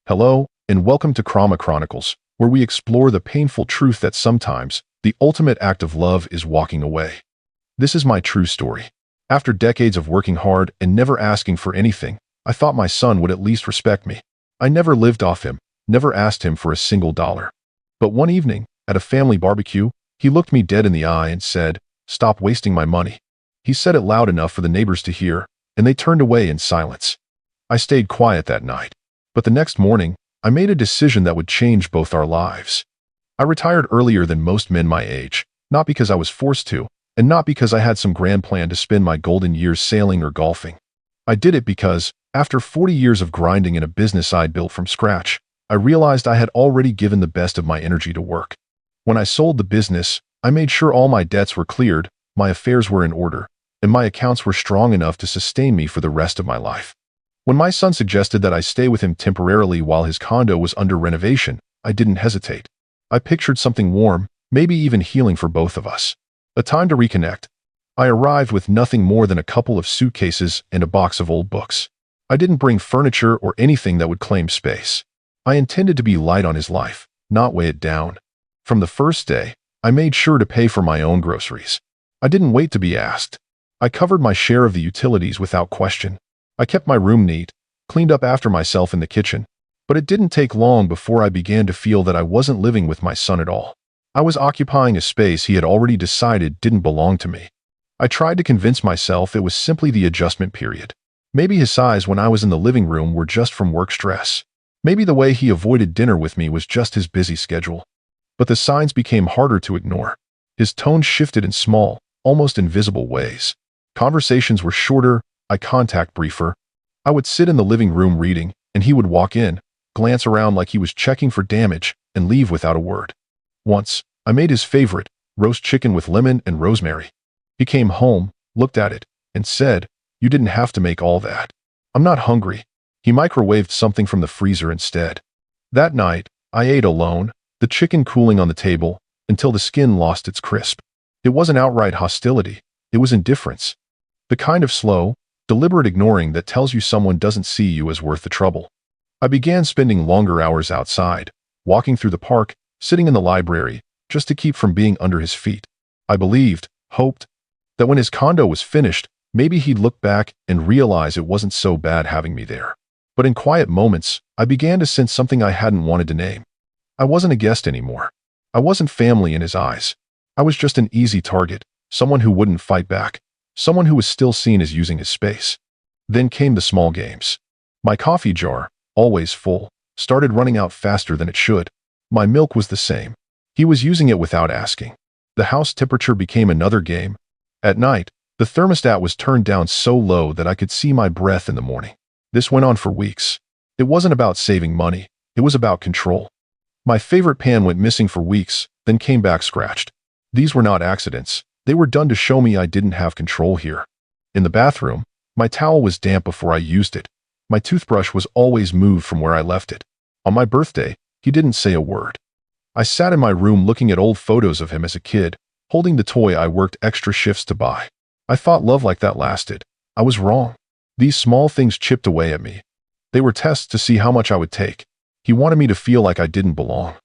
Hello, and welcome to Krama Chronicles, where we explore the painful truth that sometimes the ultimate act of love is walking away. This is my true story. After decades of working hard and never asking for anything, I thought my son would at least respect me. I never lived off him, never asked him for a single dollar. But one evening, at a family barbecue, he looked me dead in the eye and said, "Stop wasting my money." He said it loud enough for the neighbors to hear, and they turned away in silence. I stayed quiet that night. But the next morning, I made a decision that would change both our lives. I retired earlier than most men my age, not because I was forced to, and not because I had some grand plan to spend my golden years sailing or golfing. I did it because, after 40 years of grinding in a business I'd built from scratch, I realized I had already given the best of my energy to work. When I sold the business, I made sure all my debts were cleared, my affairs were in order, and my accounts were strong enough to sustain me for the rest of my life. When my son suggested that I stay with him temporarily while his condo was under renovation, I didn't hesitate. I pictured something warm, maybe even healing for both of us. A time to reconnect. I arrived with nothing more than a couple of suitcases and a box of old books. I didn't bring furniture or anything that would claim space. I intended to be light on his life, not weigh it down. From the first day, I made sure to pay for my own groceries. I didn't wait to be asked. I covered my share of the utilities without question. I kept my room neat, cleaned up after myself in the kitchen, but it didn't take long before I began to feel that I wasn't living with my son at all. I was occupying a space he had already decided didn't belong to me. I tried to convince myself it was simply the adjustment period. Maybe his sighs when I was in the living room were just from work stress. Maybe the way he avoided dinner with me was just his busy schedule. But the signs became harder to ignore. His tone shifted in small, almost invisible ways. Conversations were shorter, eye contact briefer. I would sit in the living room reading, and he would walk in, glance around like he was checking for damage, and leave without a word. Once, I made his favorite, roast chicken with lemon and rosemary. He came home, looked at it, and said, "You didn't have to make all that. I'm not hungry." He microwaved something from the freezer instead. That night, I ate alone, the chicken cooling on the table, until the skin lost its crisp. It wasn't outright hostility, it was indifference. The kind of slow, deliberate ignoring that tells you someone doesn't see you as worth the trouble. I began spending longer hours outside, walking through the park, sitting in the library, just to keep from being under his feet. I believed, hoped, that when his condo was finished, maybe he'd look back and realize it wasn't so bad having me there. But in quiet moments, I began to sense something I hadn't wanted to name. I wasn't a guest anymore. I wasn't family in his eyes. I was just an easy target, someone who wouldn't fight back. Someone who was still seen as using his space. Then came the small games. My coffee jar, always full, started running out faster than it should. My milk was the same. He was using it without asking. The house temperature became another game. At night, the thermostat was turned down so low that I could see my breath in the morning. This went on for weeks. It wasn't about saving money. It was about control. My favorite pan went missing for weeks, then came back scratched. These were not accidents. They were done to show me I didn't have control here. In the bathroom, my towel was damp before I used it. My toothbrush was always moved from where I left it. On my birthday, he didn't say a word. I sat in my room looking at old photos of him as a kid, holding the toy I worked extra shifts to buy. I thought love like that lasted. I was wrong. These small things chipped away at me. They were tests to see how much I would take. He wanted me to feel like I didn't belong.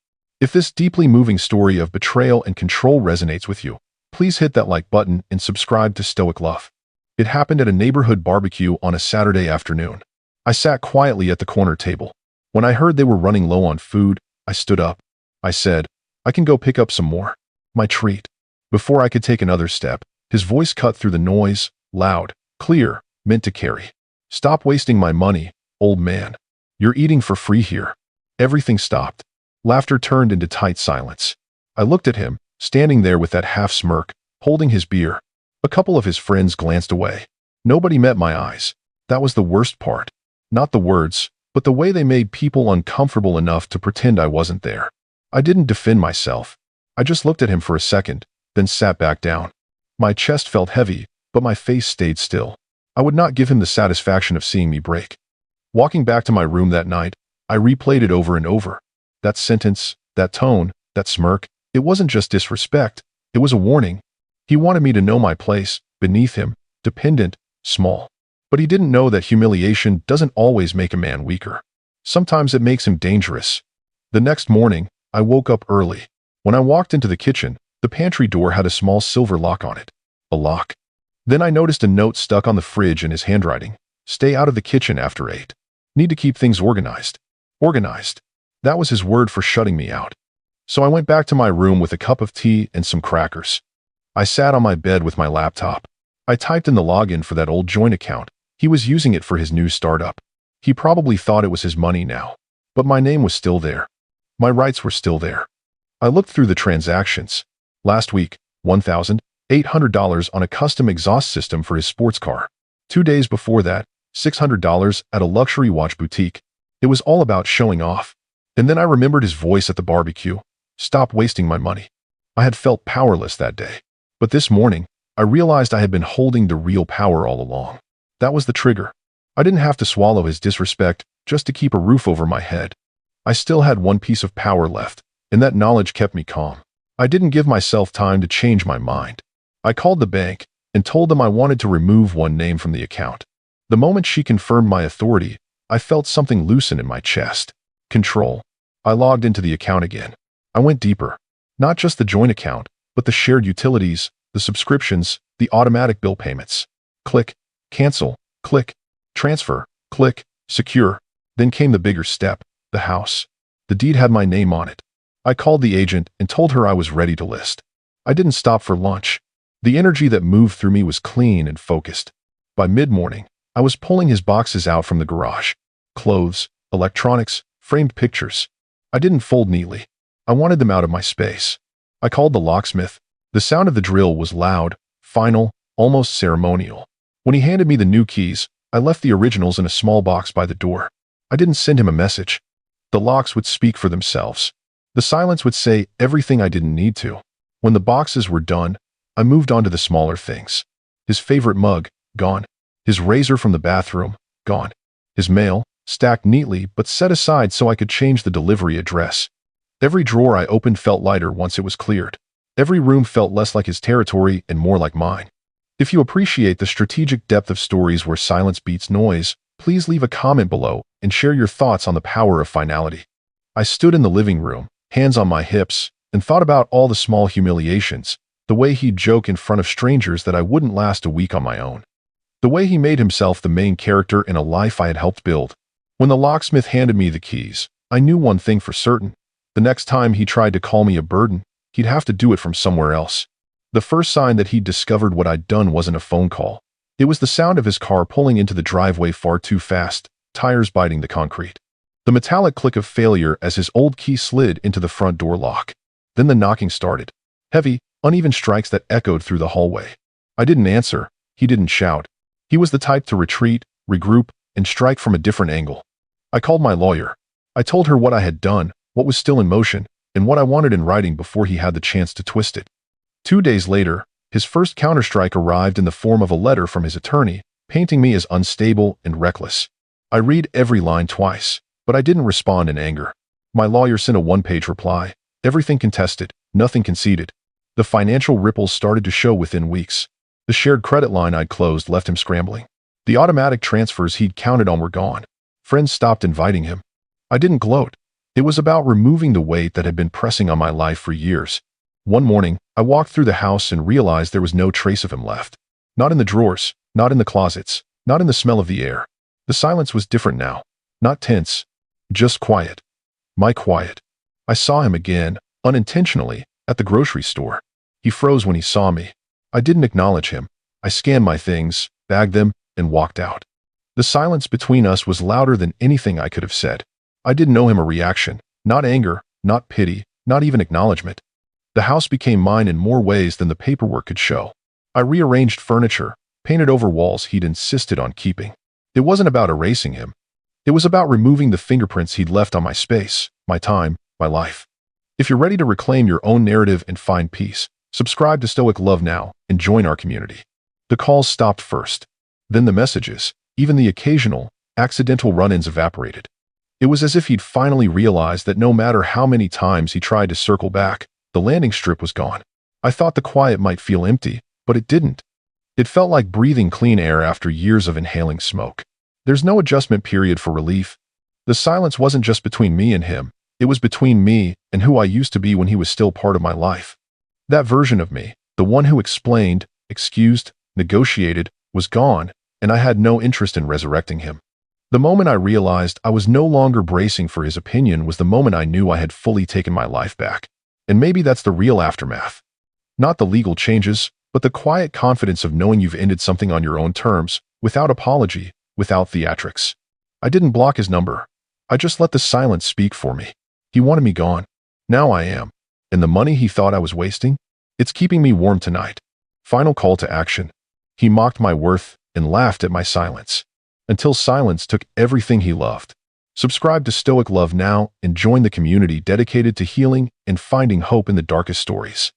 If this deeply moving story of betrayal and control resonates with you, please hit that like button and subscribe to Stoic Love. It happened at a neighborhood barbecue on a Saturday afternoon. I sat quietly at the corner table. When I heard they were running low on food, I stood up. I said, "I can go pick up some more. My treat." Before I could take another step, his voice cut through the noise, loud, clear, meant to carry. "Stop wasting my money, old man. You're eating for free here." Everything stopped. Laughter turned into tight silence. I looked at him, standing there with that half smirk, holding his beer. A couple of his friends glanced away. Nobody met my eyes. That was the worst part. Not the words, but the way they made people uncomfortable enough to pretend I wasn't there. I didn't defend myself. I just looked at him for a second, then sat back down. My chest felt heavy, but my face stayed still. I would not give him the satisfaction of seeing me break. Walking back to my room that night, I replayed it over and over. That sentence, that tone, that smirk. It wasn't just disrespect, it was a warning. He wanted me to know my place, beneath him, dependent, small. But he didn't know that humiliation doesn't always make a man weaker. Sometimes it makes him dangerous. The next morning, I woke up early. When I walked into the kitchen, the pantry door had a small silver lock on it. A lock. Then I noticed a note stuck on the fridge in his handwriting. Stay out of the kitchen after 8. Need to keep things organized. Organized. That was his word for shutting me out. So I went back to my room with a cup of tea and some crackers. I sat on my bed with my laptop. I typed in the login for that old joint account. He was using it for his new startup. He probably thought it was his money now. But my name was still there. My rights were still there. I looked through the transactions. Last week, $1,800 on a custom exhaust system for his sports car. 2 days before that, $600 at a luxury watch boutique. It was all about showing off. And then I remembered his voice at the barbecue. Stop wasting my money. I had felt powerless that day. But this morning, I realized I had been holding the real power all along. That was the trigger. I didn't have to swallow his disrespect just to keep a roof over my head. I still had one piece of power left, and that knowledge kept me calm. I didn't give myself time to change my mind. I called the bank and told them I wanted to remove one name from the account. The moment she confirmed my authority, I felt something loosen in my chest. Control. I logged into the account again. I went deeper. Not just the joint account, but the shared utilities, the subscriptions, the automatic bill payments. Click. Cancel. Click. Transfer. Click. Secure. Then came the bigger step, the house. The deed had my name on it. I called the agent and told her I was ready to list. I didn't stop for lunch. The energy that moved through me was clean and focused. By mid-morning, I was pulling his boxes out from the garage. Clothes, electronics, framed pictures. I didn't fold neatly. I wanted them out of my space. I called the locksmith. The sound of the drill was loud, final, almost ceremonial. When he handed me the new keys, I left the originals in a small box by the door. I didn't send him a message. The locks would speak for themselves. The silence would say everything I didn't need to. When the boxes were done, I moved on to the smaller things. His favorite mug, gone. His razor from the bathroom, gone. His mail, stacked neatly but set aside so I could change the delivery address. Every drawer I opened felt lighter once it was cleared. Every room felt less like his territory and more like mine. If you appreciate the strategic depth of stories where silence beats noise, please leave a comment below and share your thoughts on the power of finality. I stood in the living room, hands on my hips, and thought about all the small humiliations, the way he'd joke in front of strangers that I wouldn't last a week on my own. The way he made himself the main character in a life I had helped build. When the locksmith handed me the keys, I knew one thing for certain. The next time he tried to call me a burden, he'd have to do it from somewhere else. The first sign that he'd discovered what I'd done wasn't a phone call. It was the sound of his car pulling into the driveway far too fast, tires biting the concrete. The metallic click of failure as his old key slid into the front door lock. Then the knocking started. Heavy, uneven strikes that echoed through the hallway. I didn't answer. He didn't shout. He was the type to retreat, regroup, and strike from a different angle. I called my lawyer. I told her what I had done, what was still in motion, and what I wanted in writing before he had the chance to twist it. 2 days later, his first counterstrike arrived in the form of a letter from his attorney, painting me as unstable and reckless. I read every line twice, but I didn't respond in anger. My lawyer sent a one-page reply. Everything contested, nothing conceded. The financial ripples started to show within weeks. The shared credit line I'd closed left him scrambling. The automatic transfers he'd counted on were gone. Friends stopped inviting him. I didn't gloat. It was about removing the weight that had been pressing on my life for years. One morning, I walked through the house and realized there was no trace of him left. Not in the drawers, not in the closets, not in the smell of the air. The silence was different now. Not tense. Just quiet. My quiet. I saw him again, unintentionally, at the grocery store. He froze when he saw me. I didn't acknowledge him. I scanned my things, bagged them, and walked out. The silence between us was louder than anything I could have said. I didn't owe him a reaction, not anger, not pity, not even acknowledgement. The house became mine in more ways than the paperwork could show. I rearranged furniture, painted over walls he'd insisted on keeping. It wasn't about erasing him. It was about removing the fingerprints he'd left on my space, my time, my life. If you're ready to reclaim your own narrative and find peace, subscribe to Stoic Love now and join our community. The calls stopped first. Then the messages, even the occasional, accidental run-ins evaporated. It was as if he'd finally realized that no matter how many times he tried to circle back, the landing strip was gone. I thought the quiet might feel empty, but it didn't. It felt like breathing clean air after years of inhaling smoke. There's no adjustment period for relief. The silence wasn't just between me and him. It was between me and who I used to be when he was still part of my life. That version of me, the one who explained, excused, negotiated, was gone, and I had no interest in resurrecting him. The moment I realized I was no longer bracing for his opinion was the moment I knew I had fully taken my life back. And maybe that's the real aftermath. Not the legal changes, but the quiet confidence of knowing you've ended something on your own terms, without apology, without theatrics. I didn't block his number. I just let the silence speak for me. He wanted me gone. Now I am. And the money he thought I was wasting? It's keeping me warm tonight. Final call to action. He mocked my worth and laughed at my silence. Until silence took everything he loved. Subscribe to Stoic Love now and join the community dedicated to healing and finding hope in the darkest stories.